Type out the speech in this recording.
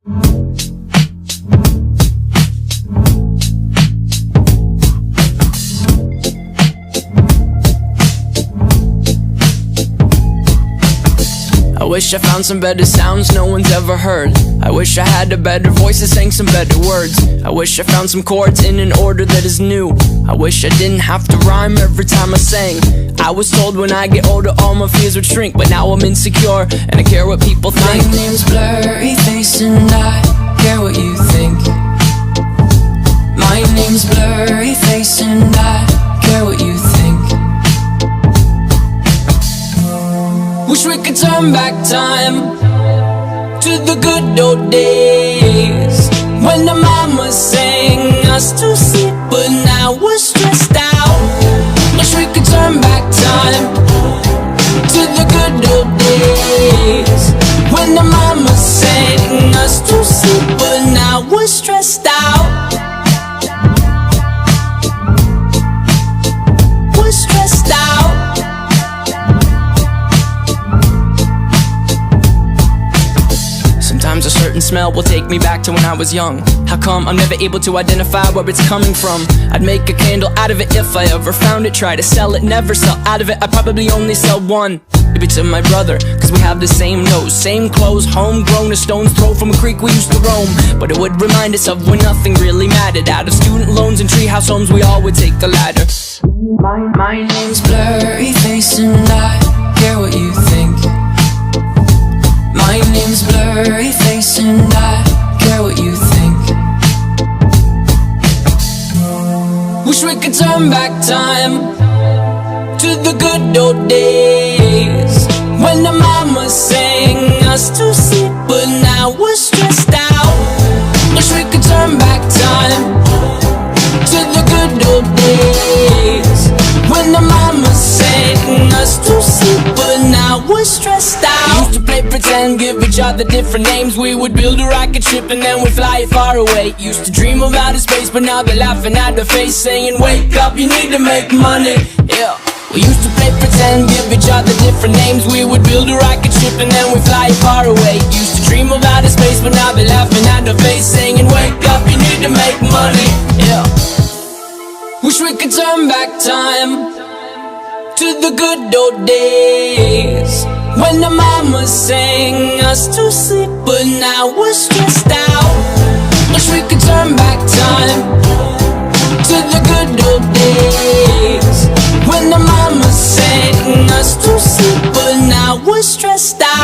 I wish I found some better sounds no one's ever heard. I wish I had a better voice that sang some better words. I wish I found some chords in an order that is new. I wish I didn't have to rhyme every time I sang. I was told when I get older all my fears would shrink, but now I'm insecure and I care what people think. My name's Blurryface and I care what you think. My name's Blurryface and I care what you think. Wish we could turn back time to the good old days when the mama sang us to sleep, but now we're stressed out. Wish we could turn back time to the good old days when the mama sang us to sleep, but now we're stressed out. We're stressed out. Sometimes a certain smell will take me back to when I was young. How come I'm never able to identify where it's coming from? I'd make a candle out of it if I ever found it. Try to sell it, never sell out of it. I'd probably only sell one. Maybe to my brother, cause we have the same nose, same clothes, homegrown, a stone's throw from a creek we used to roam. But it would remind us of when nothing really mattered. Out of student loans and treehouse homes, we all would take the ladder. My name's Blurryface and I care what you think. My name's Blurryface and I care what you think. Wish we could turn back time to the good old days when the mama sang us to sleep, but now we're stressed out. Wish we could turn back time to the good old days when the mama sang us to sleep, but now we're stressed out. Used to play pretend, give each other different names. We would build a rocket ship and then we'd fly it far away. Used to dream of outer space, but now they're laughing at the face, saying wake up, you need to make money. Yeah. We used to play pretend, give each other different names. We would build a rocket ship and then we'd fly it far away. Used to dream of outer space, but now they're laughing at the face, saying wake up, you need to make money. Yeah. Wish we could turn back time to the good old days when the mama sang us to sleep, but now we're stressed out. Wish we could turn back time to the good old days when the mama sang us to sleep, but now we're stressed out.